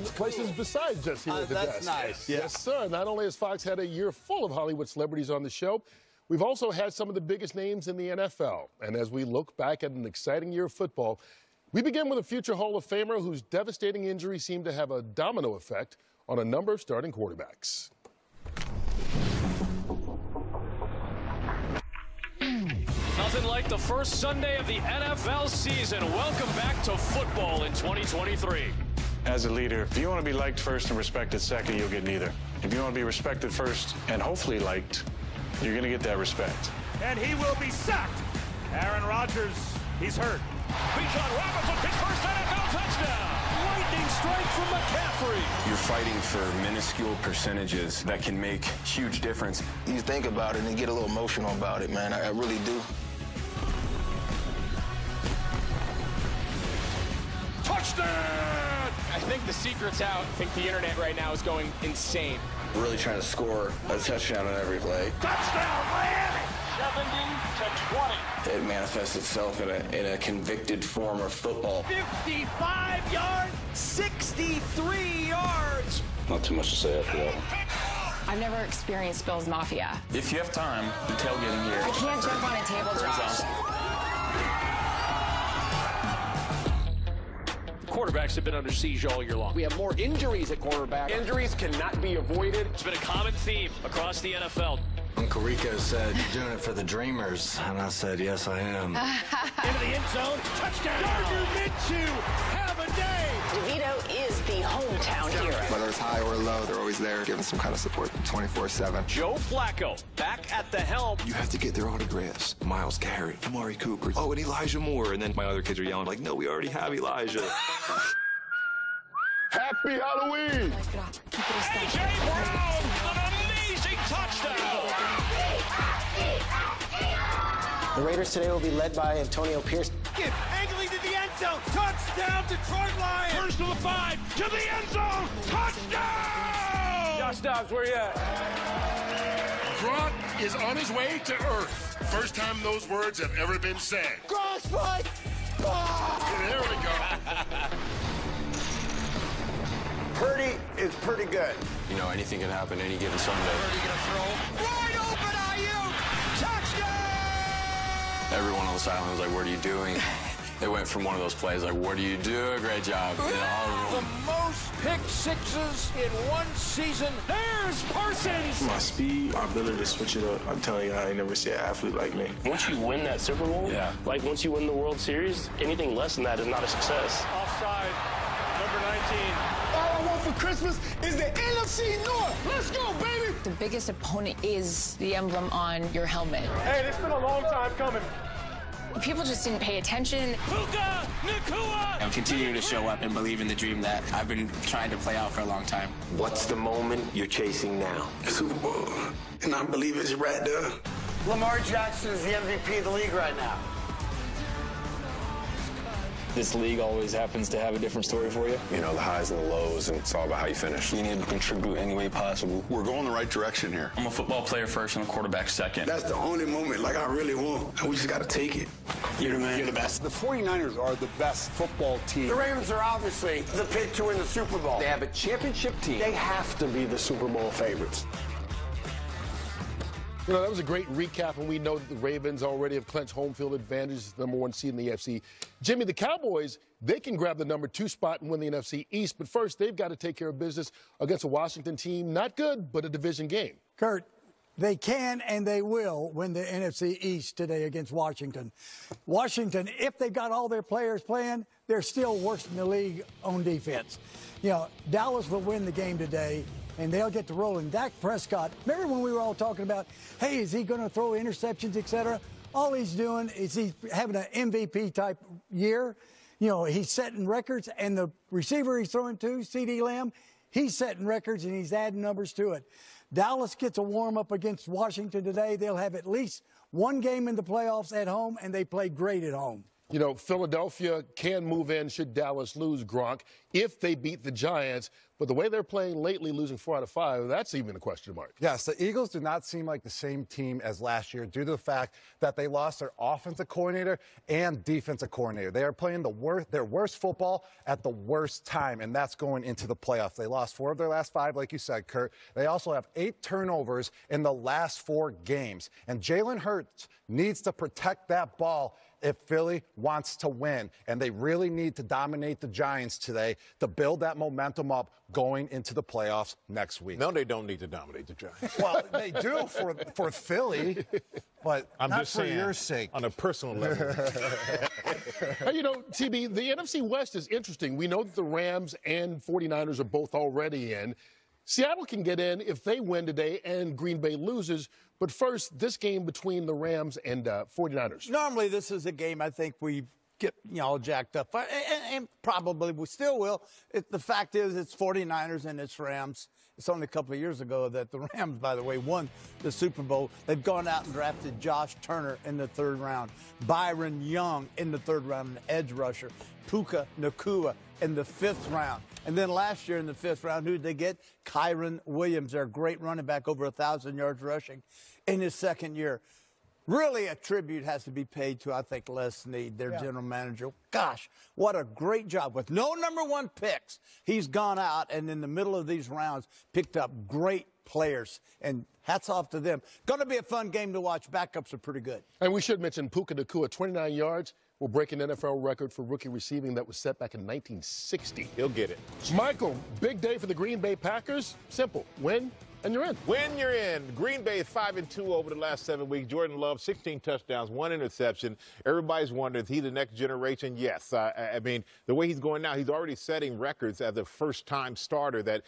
places besides just here at the desk. That's nice. Yes, sir. Not only has Fox had a year full of Hollywood celebrities on the show, we've also had some of the biggest names in the NFL. And as we look back at an exciting year of football, we begin with a future Hall of Famer whose devastating injury seemed to have a domino effect on a number of starting quarterbacks. Nothing like the first Sunday of the NFL season. Welcome back to football in 2023. As a leader, if you want to be liked first and respected second, you'll get neither. If you want to be respected first and hopefully liked, you're going to get that respect. And he will be sacked. Aaron Rodgers, he's hurt. Bijan Robinson, his first NFL touchdown. Lightning strike from McCaffrey. You're fighting for minuscule percentages that can make huge difference. You think about it and get a little emotional about it, man. I really do. Touchdown! I think the secret's out. I think the internet right now is going insane. Really trying to score a touchdown on every play. Touchdown, Miami! 70-20. It manifests itself in a convicted form of football. 55 yards, 63 yards. Not too much to say after that one. I've never experienced Bill's Mafia. If you have time, the tailgating here. I can't jump on a table, Josh. Quarterbacks have been under siege all year long. We have more injuries at quarterback. Injuries cannot be avoided. It's been a common theme across the NFL. Uncle Rico said, "You're doing it for the dreamers." And I said, "Yes, I am." Into the end zone, touchdown! Gardner Minshew, have a day! DeVito is the hometown hero. Whether it's high or low, they're always there giving some kind of support 24/7. Joe Flacco back at the helm. You have to get their autographs. Miles Garrett, Amari Cooper, oh, and Elijah Moore. And then my other kids are yelling like, "No, we already have Elijah." Happy Halloween! A.J. Brown, an amazing touchdown! The Raiders today will be led by Antonio Pierce. Angling to the end zone, touchdown Detroit Lions! First to the 5, to the end zone, touchdown! Josh Dobbs, where you at? Gronk is on his way to Earth. First time those words have ever been said. Gronk's fight! There we go. Purdy is pretty good. You know, anything can happen any given Sunday. Purdy gonna throw. Wide open Ayuk! Touchdown! Everyone on the sideline was like, "What are you doing?" It went from one of those plays like, "What do you do? Great job." You know, The most pick sixes in one season. There's Parsons! My speed, my ability to switch it up. I'm telling you, I ain't never seen an athlete like me. Once you win that Super Bowl, like once you win the World Series, anything less than that is not a success. Offside, number 19. All I want for Christmas is the NFC North. Let's go, baby! The biggest opponent is the emblem on your helmet. Hey, it's been a long time coming. People just didn't pay attention. Puka Nacua! I'm continuing to show up and believe in the dream that I've been trying to play out for a long time. what's the moment you're chasing now? Super Bowl. And I believe it's right there. Lamar Jackson is the MVP of the league right now. This league always happens to have a different story for you. You know, the highs and the lows, and it's all about how you finish. You need to contribute any way possible. We're going the right direction here. I'm a football player first and a quarterback second. That's the only moment, like, I really want. And we just got to take it. You're the man. You're the best. The 49ers are the best football team. The Ravens are obviously the pick to win the Super Bowl. They have a championship team. They have to be the Super Bowl favorites. You know, that was a great recap, and we know that the Ravens already have clinched home field advantage as the #1 seed in the AFC. Jimmy, the Cowboys, they can grab the #2 spot and win the NFC East, but first they've got to take care of business against a Washington team, not good, but a division game. Kurt, they can and they will win the NFC East today against Washington. Washington, if they've got all their players playing, they're still worse in the league on defense. You know, Dallas will win the game today, and they'll get to rolling. Dak Prescott, remember when we were all talking about, hey, is he going to throw interceptions, et cetera? All he's doing is he's having an MVP-type year. You know, he's setting records, and the receiver he's throwing to, C.D. Lamb, he's setting records, and he's adding numbers to it. Dallas gets a warm-up against Washington today. They'll have at least one game in the playoffs at home, and they play great at home. You know, Philadelphia can move in should Dallas lose Gronk if they beat the Giants. But the way they're playing lately, losing 4 out of 5, that's even a question mark. Yes, the Eagles do not seem like the same team as last year due to the fact that they lost their offensive coordinator and defensive coordinator. They are playing their worst football at the worst time, and that's going into the playoffs. They lost 4 of their last 5, like you said, Kurt. They also have 8 turnovers in the last 4 games. And Jalen Hurts needs to protect that ball if Philly wants to win. And they really need to dominate the Giants today to build that momentum up going into the playoffs next week. No, they don't need to dominate the Giants. Well, they do for Philly, but I'm not just for saying, your sake. On a personal level. You know, TB, the NFC West is interesting. We know that the Rams and 49ers are both already in. Seattle can get in if they win today and Green Bay loses. But first, this game between the Rams and 49ers. Normally, this is a game I think we get, all jacked up. And probably we still will. The fact is it's 49ers and it's Rams. It's only a couple of years ago that the Rams, by the way, won the Super Bowl. They've gone out and drafted Josh Turner in the 3rd round, Byron Young in the 3rd round, an edge rusher, Puka Nacua in the 5th round. And then last year in the 5th round, who did they get? Kyron Williams, their great running back, over 1,000 yards rushing in his 2nd year. Really, a tribute has to be paid to, I think, Les Snead, their general manager. Gosh, what a great job. With no number 1 picks, he's gone out and in the middle of these rounds picked up great players. And hats off to them. Going to be a fun game to watch. Backups are pretty good. And we should mention Puka Nacua, 29 yards. Will break an NFL record for rookie receiving that was set back in 1960. He'll get it. Michael, big day for the Green Bay Packers. Simple. Win, and you're in. Win, you're in. Green Bay is 5-2 over the last 7 weeks. Jordan Love, 16 touchdowns, 1 interception. Everybody's wondering, is he the next generation? Yes. I mean, the way he's going now, he's already setting records as a first-time starter that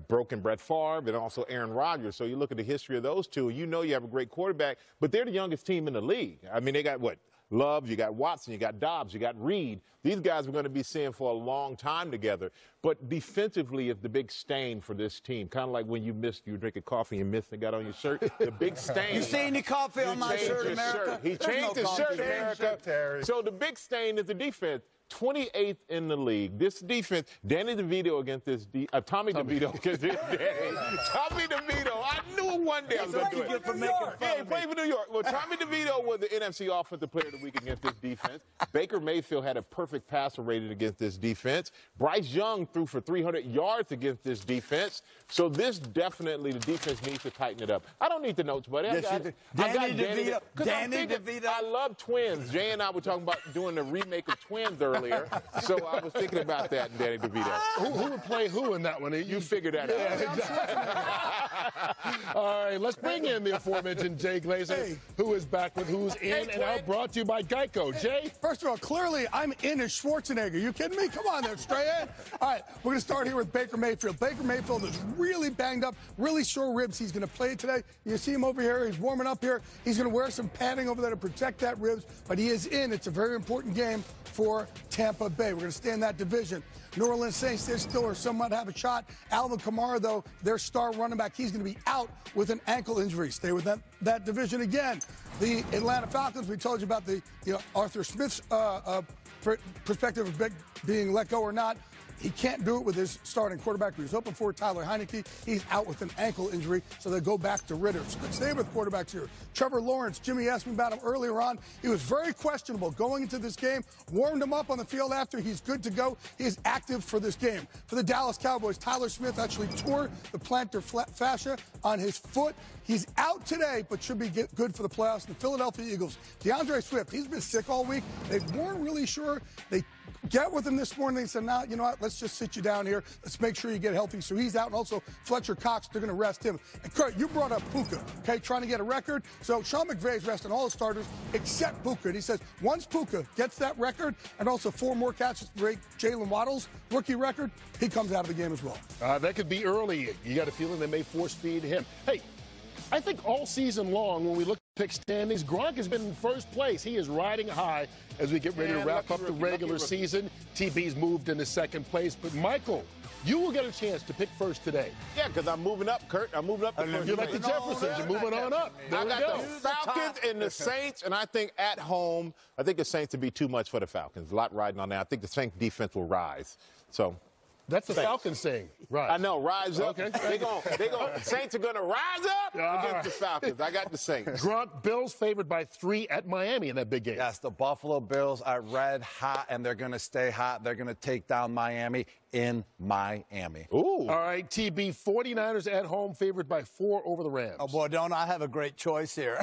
broken Brett Favre and also Aaron Rodgers. So you look at the history of those two, you know you have a great quarterback, but they're the youngest team in the league. I mean, they got what? Love, you got Watson, you got Dobbs, you got Reed. These guys are going to be seeing for a long time together. But defensively is the big stain for this team. Kind of like when you drinking coffee and you missed and got on your shirt. The big stain. You see any coffee on my shirt, America? He changed his shirt, America. So the big stain is the defense. 28th in the league. This defense, Danny DeVito against this, Tommy DeVito against this Danny. Tommy DeVito. I knew one day I was going to do it. Yeah, he played for New York. Well, Tommy DeVito was the NFC Offensive Player of the Week against this defense. Baker Mayfield had a perfect passer rating against this defense. Bryce Young threw for 300 yards against this defense. So this definitely, the defense needs to tighten it up. I don't need the notes, buddy. Yes, I got DeVito. Danny DeVito. I love twins. Jay and I were talking about doing the remake of Twins earlier. So I was thinking about that and Danny DeVito. Who would play who in that one? You figured that out. Exactly. All right, let's bring in the aforementioned Jay Glazer, who is back with Who's In and Out, brought to you by Geico. Jay? First of all, clearly I'm in as Schwarzenegger. You kidding me? Come on there, Strahan. All right, we're going to start here with Baker Mayfield. Baker Mayfield is really banged up, really sore ribs. He's going to play today. You see him over here. He's warming up here. He's going to wear some padding over there to protect that ribs, but he is in. It's a very important game for Tampa Bay. We're going to stay in that division. New Orleans Saints, they still are somewhat have a shot. Alvin Kamara, though, their star running back, he's going to be out with an ankle injury. Stay with that division again. The Atlanta Falcons, we told you about the Arthur Smith's perspective of being let go or not. He can't do it with his starting quarterback who he's hoping for, Tyler Heineke. He's out with an ankle injury, so they go back to Ritter. So good stay with quarterbacks here. Trevor Lawrence, Jimmy asked me about him earlier on. He was very questionable going into this game. Warmed him up on the field after. He's good to go. He is active for this game. For the Dallas Cowboys, Tyler Smith actually tore the plantar fascia on his foot. He's out today, but should be good for the playoffs. The Philadelphia Eagles, DeAndre Swift, he's been sick all week. They weren't really sure. They get with him this morning. They said, "No, you know what? Let's just sit you down here. Let's make sure you get healthy." So he's out. And also Fletcher Cox, they're going to rest him. And Kurt, you brought up Puka, okay, trying to get a record. So Sean McVay's resting all the starters except Puka. And he says once Puka gets that record and also 4 more catches to break Jalen Waddle's rookie record, he comes out of the game as well. That could be early. You got a feeling they may force feed him. Hey, I think all season long when we look Pick standings. Gronk has been in first place. He is riding high as we get ready to wrap up the regular season. TB's moved into second place. But, Michael, you will get a chance to pick first today. Yeah, because I'm moving up, Kurt. I'm moving up. You're like the Jeffersons. You're moving on up. I got the Falcons and the Saints, and I think at home, I think the Saints would be too much for the Falcons. A lot riding on that. I think the Saints defense will rise. So. That's the Falcons saying, right? I know, rise up. Okay. Saints are going to rise up against the Falcons. I got the Saints. Gronk, Bills favored by 3 at Miami in that big game. Yes, the Buffalo Bills are red hot, and they're going to stay hot. They're going to take down Miami in Miami. Ooh. All right, TB, 49ers at home favored by 4 over the Rams. Oh, boy, don't I have a great choice here.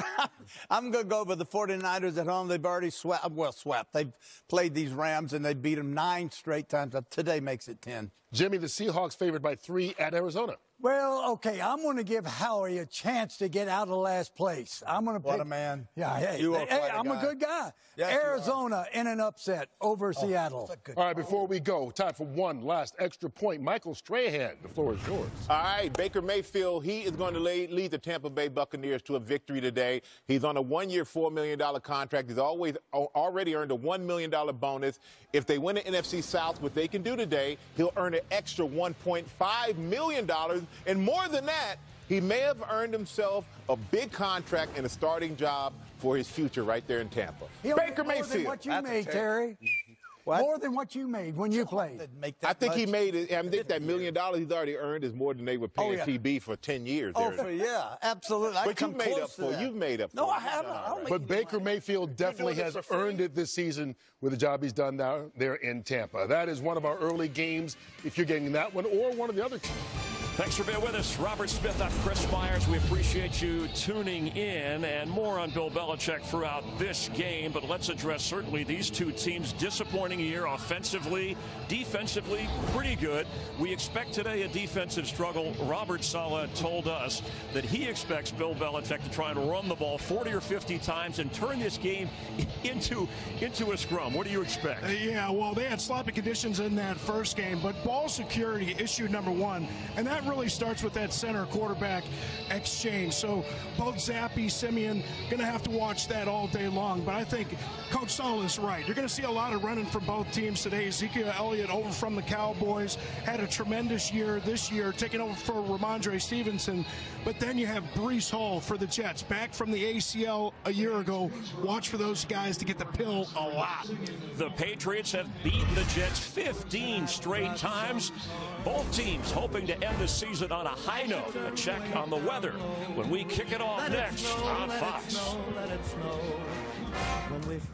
I'm going to go with the 49ers at home. They've already swept. They've played these Rams, and they beat them 9 straight times. Today makes it 10. Jimmy, the Seahawks favored by 3 at Arizona. Well, okay, I'm going to give Howie a chance to get out of last place. I'm going to pick. What a man. Yeah, hey, I'm a good guy. Yes, Arizona in an upset over Seattle. All right, before we go, time for one last extra point. Michael Strahan, the floor is yours. All right, Baker Mayfield, he is going to lead the Tampa Bay Buccaneers to a victory today. He's on a 1-year, $4 million contract. He's already earned a $1 million bonus. If they win the NFC South, what they can do today, he'll earn an extra $1.5 million. And more than that, he may have earned himself a big contract and a starting job for his future right there in Tampa. Baker Mayfield. More than what you made, Terry. What? More than what you made when you played. I think he made it. I think that $1 million he's already earned is more than they were paying TB for 10 years. Yeah, absolutely. But you've made up for it. You've made up for it. No, I haven't. But Baker Mayfield definitely has earned it this season with the job he's done now there in Tampa. That is one of our early games, if you're getting that one or one of the other two. Thanks for being with us. Robert Smith, I'm Chris Myers. We appreciate you tuning in, and more on Bill Belichick throughout this game. But let's address certainly these two teams' disappointing year offensively, defensively, pretty good. We expect today a defensive struggle. Robert Saleh told us that he expects Bill Belichick to try and run the ball 40 or 50 times and turn this game into a scrum. What do you expect? Yeah, well, they had sloppy conditions in that first game, but ball security issue number one, and that really starts with that center quarterback exchange. So both Zappi, Simeon, going to have to watch that all day long. But I think Coach Saleh is right. You're going to see a lot of running from both teams today. Ezekiel Elliott over from the Cowboys had a tremendous year this year, taking over for Ramondre Stevenson. But then you have Breece Hall for the Jets, back from the ACL a year ago. Watch for those guys to get the pill a lot. The Patriots have beaten the Jets 15 straight times. Both teams hoping to end the season on a high note. A check on the weather when we kick it off next on Fox.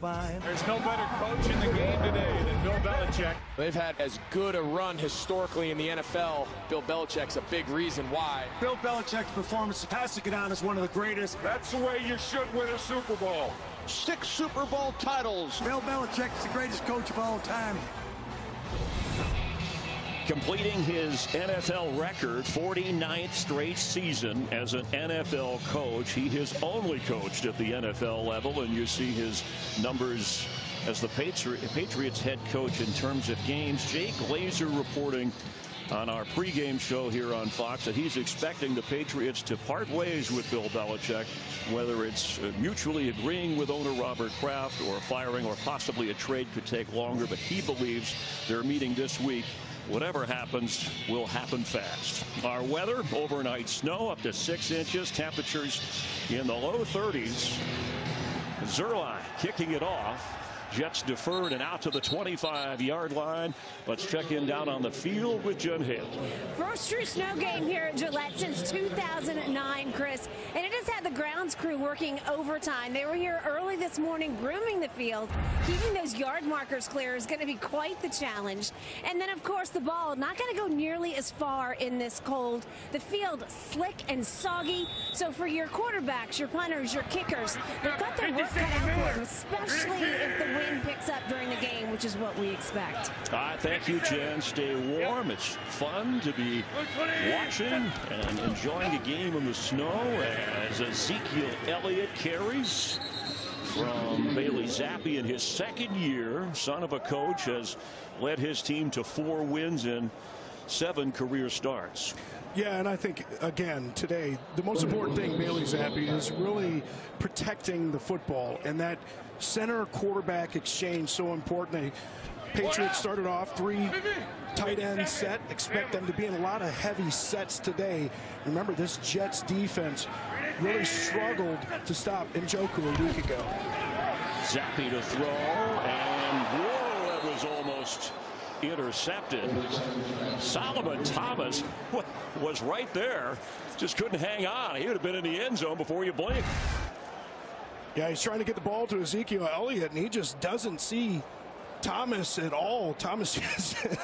There's no better coach in the game today than Bill Belichick. They've had as good a run historically in the NFL. Bill Belichick's a big reason why. Bill Belichick's performance has to get on as one of the greatest. That's the way you should win a Super Bowl. 6 Super Bowl titles. Bill Belichick's the greatest coach of all time. Completing his NFL record, 49th straight season as an NFL coach. He has only coached at the NFL level, and you see his numbers as the Patriots head coach in terms of games. Jay Glazer reporting on our pregame show here on Fox that he's expecting the Patriots to part ways with Bill Belichick, whether it's mutually agreeing with owner Robert Kraft or firing or possibly a trade could take longer. But he believes they're meeting this week. Whatever happens will happen fast. Our weather, overnight snow up to 6 inches, temperatures in the low 30s. Zerline kicking it off. Jets deferred and out to the 25-yard line. Let's check in down on the field with Jen Hale. First true snow game here at Gillette since 2009, Chris. And it has had the grounds crew working overtime. They were here early this morning grooming the field. Keeping those yard markers clear is going to be quite the challenge. And then, of course, the ball not going to go nearly as far in this cold. The field slick and soggy. So for your quarterbacks, your punters, your kickers, they've got their work cut out for them, especially if the wind picks up during the game, which is what we expect. Thank you, Jen. Stay warm. It's fun to be watching and enjoying a game in the snow as Ezekiel Elliott carries from Bailey Zappi in his second year. Son of a coach, has led his team to 4 wins in 7 career starts. Yeah, and I think, again, today, the most important thing, Bailey Zappi, is really protecting the football, and that center-quarterback exchange so important. The Patriots started off 3 tight end set. Expect them to be in a lot of heavy sets today. Remember, this Jets defense really struggled to stop Njoku a week ago. Zappi to throw, and whoa, that was almost intercepted. Solomon Thomas was right there, just couldn't hang on. He would have been in the end zone before you blink. Yeah, he's trying to get the ball to Ezekiel Elliott, and he just doesn't see Thomas at all. Thomas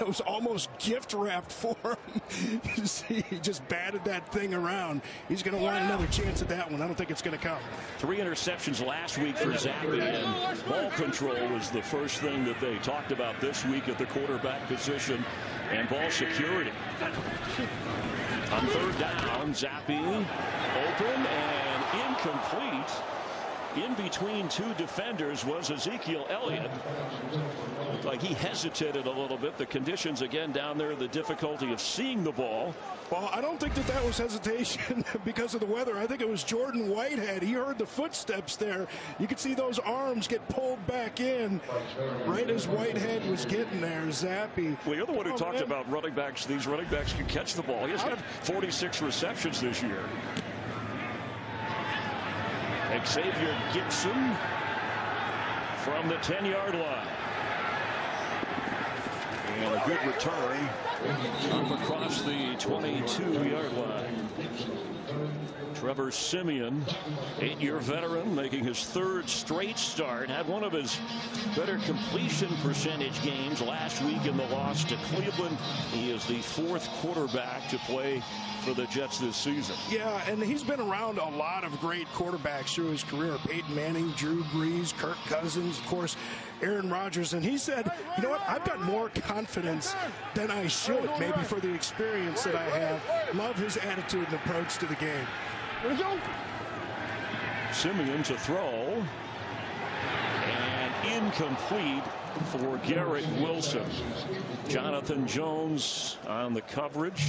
was almost gift wrapped for him. He just batted that thing around. He's going to want another chance at that one. I don't think it's going to come. 3 interceptions last week for Zappi, and ball control was the first thing that they talked about this week at the quarterback position, and ball security. On 3rd down, Zappi open and incomplete. In between 2 defenders was Ezekiel Elliott. Looked like he hesitated a little bit. The conditions again down there, the difficulty of seeing the ball. Well, I don't think that was hesitation because of the weather. I think it was Jordan Whitehead. He heard the footsteps there. You could see those arms get pulled back in right as Whitehead was getting there. Zappi. Well, you're the one who talked about running backs. These running backs can catch the ball. He has got 46 receptions this year. Xavier Gibson from the 10-yard line. And a good return up across the 22-yard line. Trevor Siemian, 8-year veteran, making his 3rd straight start. Had one of his better completion percentage games last week in the loss to Cleveland. He is the 4th quarterback to play for the Jets this season. Yeah, and he's been around a lot of great quarterbacks through his career. Peyton Manning, Drew Brees, Kirk Cousins, of course, Aaron Rodgers. And he said, you know what, I've got more confidence than I should, maybe for the experience that I have. Love his attitude and approach to the game. Simeon to throw, and incomplete for Garrett Wilson. Jonathan Jones on the coverage.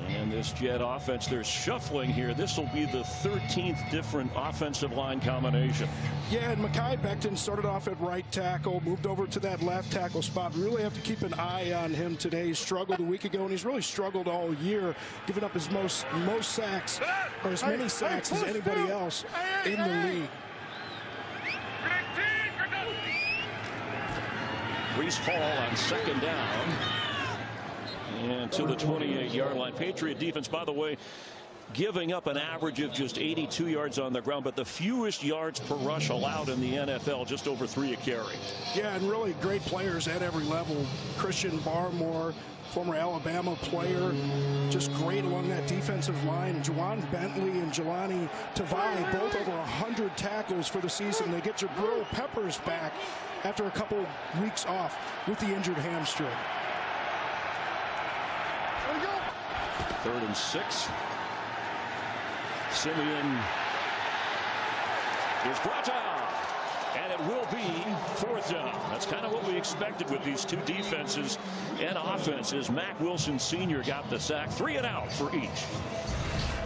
And this Jet offense, they're shuffling here. This will be the 13th different offensive line combination. Yeah, and Mekhi Becton started off at right tackle, moved over to that left tackle spot. We really have to keep an eye on him today. He struggled a week ago, and he's really struggled all year, giving up his most sacks, or as many sacks as anybody else in the league. Reese Hall on 2nd down. And to the 28-yard line. Patriot defense, by the way, giving up an average of just 82 yards on the ground, but the fewest yards per rush allowed in the NFL, just over 3 a carry. Yeah, and really great players at every level. Christian Barmore, former Alabama player, just great along that defensive line. And Juwan Bentley and Jelani Tavai, both over 100 tackles for the season. They get Jabril Peppers back after a couple weeks off with the injured hamstring. 3rd and 6. Simeon is brought down, and it will be 4th down. That's kind of what we expected with these 2 defenses and offenses. Mack Wilson Sr. got the sack. 3 and out for each.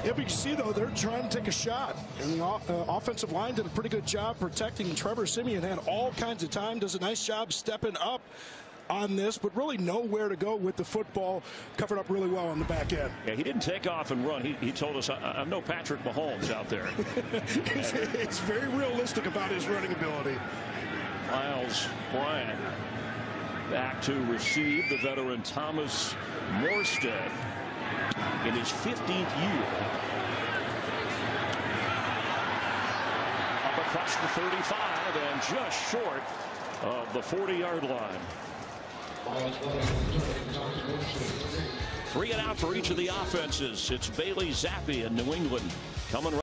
Yeah, but you see, though, they're trying to take a shot. And the offensive line did a pretty good job protecting. Trevor Siemian had all kinds of time, does a nice job stepping up on this, but really nowhere to go with the football, covered up really well on the back end. Yeah, he didn't take off and run. He told us, I'm no Patrick Mahomes out there. It's very realistic about his running ability. Miles Bryant back to receive. The veteran Thomas Morstead in his 15th year. Up across the 35 and just short of the 40-yard line. 3 and out for each of the offenses. It's Bailey Zappi in New England coming right